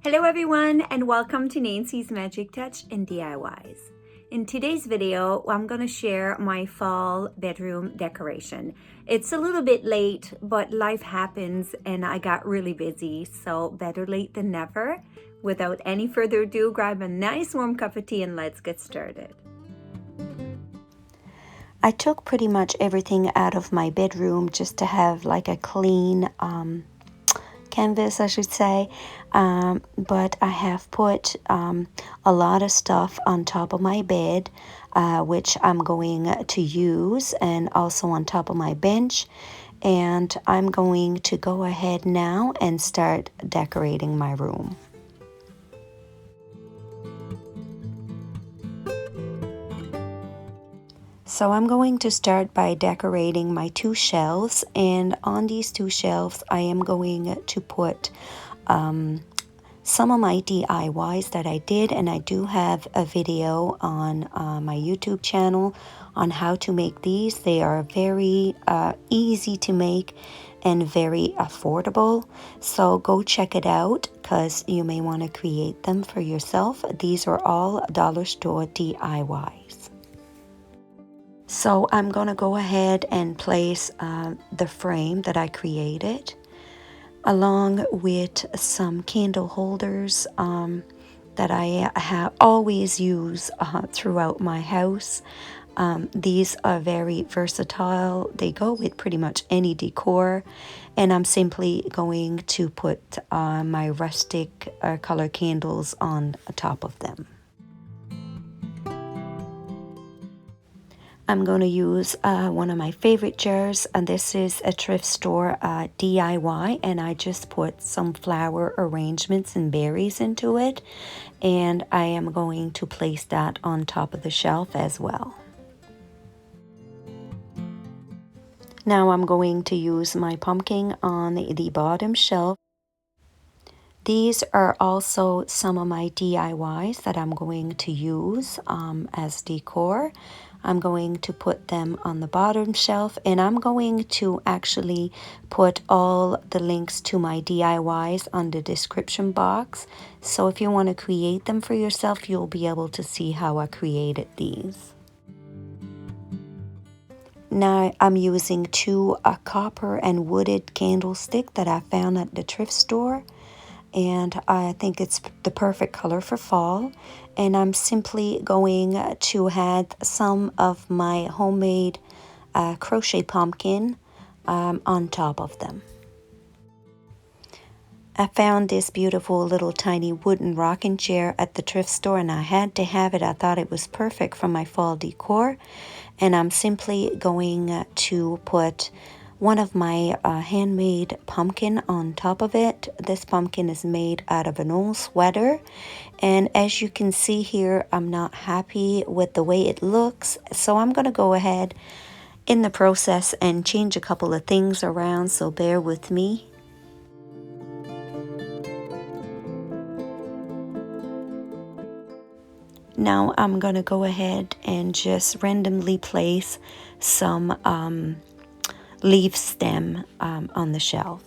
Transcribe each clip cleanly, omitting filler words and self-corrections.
Hello everyone and welcome to Nancy's Magic Touch and DIYs. In today's video, I'm going to share my fall bedroom decoration. It's a little bit late, but life happens and I got really busy, so better late than never. Without any further ado, grab a nice warm cup of tea and let's get started. I took pretty much everything out of my bedroom just to have like a clean canvas, I should say, but I have put a lot of stuff on top of my bed, which I'm going to use, and also on top of my bench, and I'm going to go ahead now and start decorating my room. So I'm going to start by decorating my two shelves, and on these two shelves I am going to put some of my DIYs that I did, and I do have a video on my YouTube channel on how to make these. They are very easy to make and very affordable, so go check it out because you may want to create them for yourself. These are all dollar store DIYs. So I'm going to go ahead and place the frame that I created along with some candle holders that I always use throughout my house. These are very versatile. They go with pretty much any decor, and I'm simply going to put my rustic color candles on top of them. I'm going to use one of my favorite jars, and this is a thrift store DIY, and I just put some flower arrangements and berries into it, and I am going to place that on top of the shelf as well. Now I'm going to use my pumpkin on the bottom shelf. These are also some of my DIYs that I'm going to use as decor. I'm going to put them on the bottom shelf, and I'm going to actually put all the links to my DIYs on the description box. So if you want to create them for yourself, you'll be able to see how I created these. Now I'm using two copper and wooded candlestick that I found at the thrift store, and I think it's the perfect color for fall. And I'm simply going to add some of my homemade crochet pumpkin on top of them. I found this beautiful little tiny wooden rocking chair at the thrift store, and I had to have it. I thought it was perfect for my fall decor, and I'm simply going to put one of my handmade pumpkin on top of it. This pumpkin is made out of an old sweater, and as you can see here, I'm not happy with the way it looks, so I'm going to go ahead in the process and change a couple of things around, so bear with me. Now I'm going to go ahead and just randomly place some leaf stem on the shelf.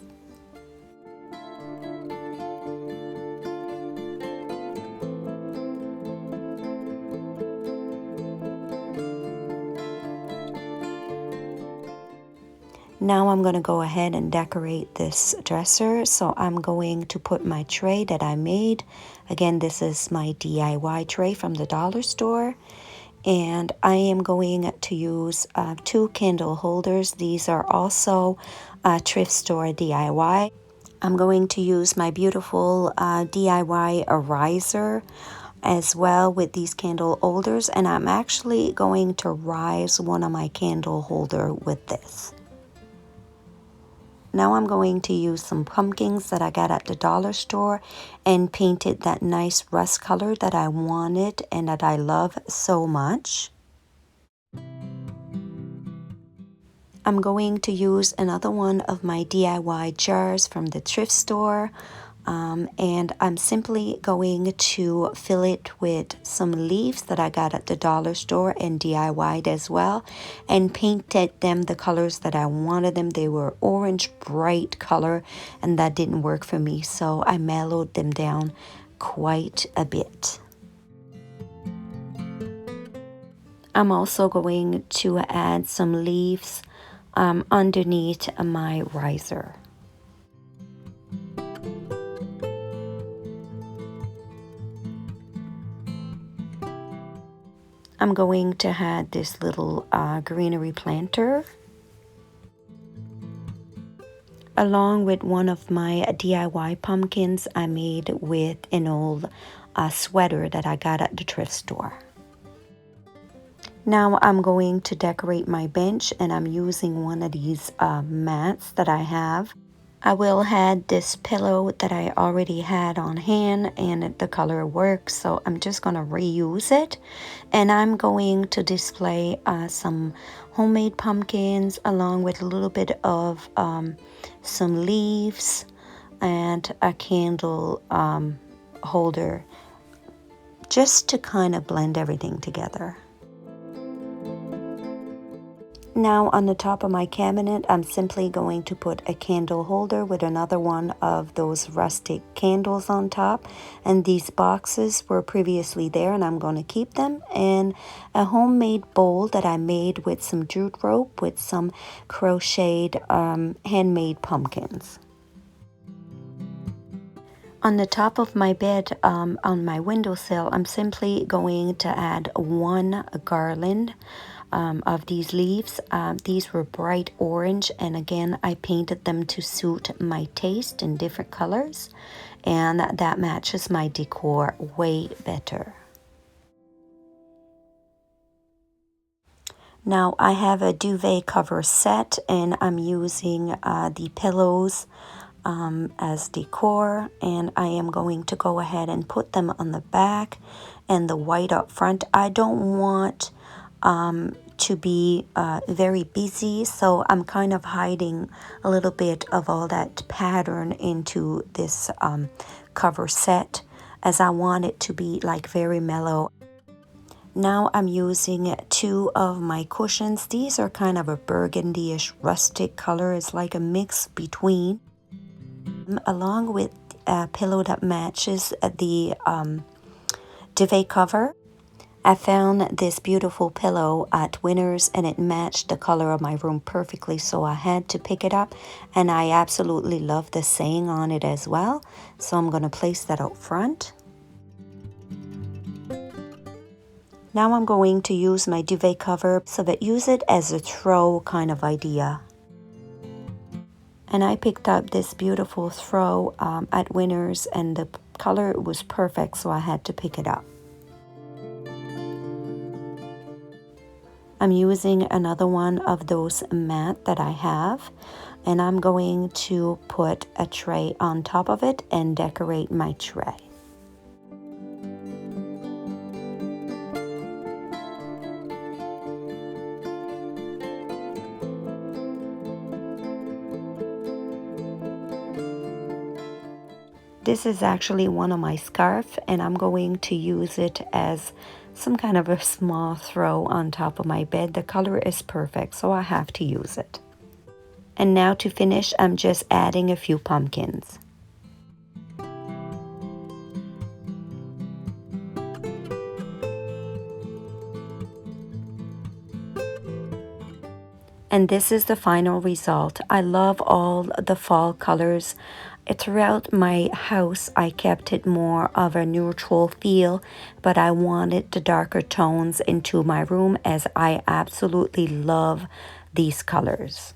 Now I'm going to go ahead and decorate this dresser. So I'm going to put my tray that I made. Again, this is my DIY tray from the dollar store. And I am going to use two candle holders. These are also thrift store DIY. I'm going to use my beautiful DIY riser as well with these candle holders. And I'm actually going to rise one of my candle holder with this. Now I'm going to use some pumpkins that I got at the dollar store and painted that nice rust color that I wanted and that I love so much. I'm going to use another one of my DIY jars from the thrift store. And I'm simply going to fill it with some leaves that I got at the dollar store and DIY'd as well, and painted them the colors that I wanted them. They were orange bright color, and that didn't work for me, so I mellowed them down quite a bit. I'm also going to add some leaves underneath my riser. I'm going to add this little greenery planter along with one of my DIY pumpkins I made with an old sweater that I got at the thrift store. Now I'm going to decorate my bench, and I'm using one of these mats that I have. I will add this pillow that I already had on hand, and the color works, so I'm just going to reuse it. And I'm going to display some homemade pumpkins along with a little bit of some leaves and a candle holder, just to kind of blend everything together. Now on the top of my cabinet, I'm simply going to put a candle holder with another one of those rustic candles on top. And these boxes were previously there, and I'm going to keep them. And a homemade bowl that I made with some jute rope with some crocheted handmade pumpkins. On the top of my bed, on my windowsill, I'm simply going to add one garland of these leaves. These were bright orange, and again I painted them to suit my taste in different colors, and that matches my decor way better. Now I have a duvet cover set, and I'm using the pillows as decor, and I am going to go ahead and put them on the back and the white up front. I don't want to be very busy, so I'm kind of hiding a little bit of all that pattern into this cover set, as I want it to be like very mellow. Now I'm using two of my cushions. These are kind of a burgundy-ish rustic color. It's like a mix between, along with a pillow that matches the duvet cover. I found this beautiful pillow at Winners, and it matched the color of my room perfectly, so I had to pick it up, and I absolutely love the saying on it as well, so I'm going to place that out front. Now I'm going to use my duvet cover, so that use it as a throw kind of idea. And I picked up this beautiful throw at Winners, and the color was perfect, so I had to pick it up. I'm using another one of those mats that I have, and I'm going to put a tray on top of it and decorate my tray. This is actually one of my scarves, and I'm going to use it as some kind of a small throw on top of my bed. The color is perfect, so I have to use it. And now to finish, I'm just adding a few pumpkins. And this is the final result. I love all the fall colors. Throughout my house, I kept it more of a neutral feel, but I wanted the darker tones into my room, as I absolutely love these colors.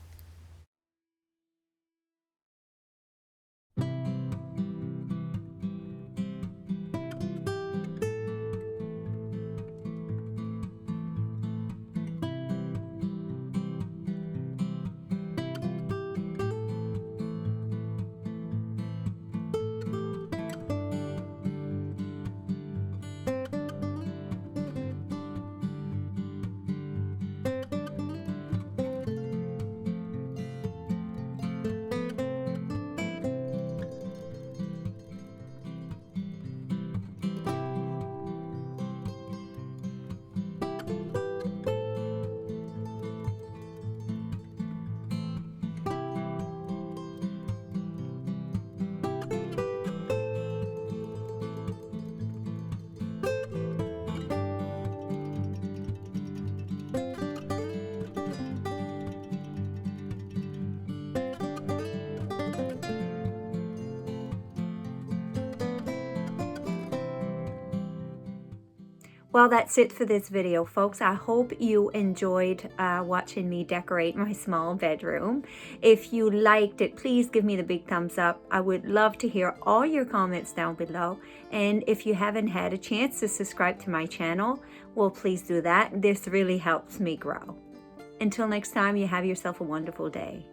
Well, that's it for this video, folks. I hope you enjoyed watching me decorate my small bedroom. If you liked it, please give me the big thumbs up. I would love to hear all your comments down below. And if you haven't had a chance to subscribe to my channel, well, please do that. This really helps me grow. Until next time, you have yourself a wonderful day.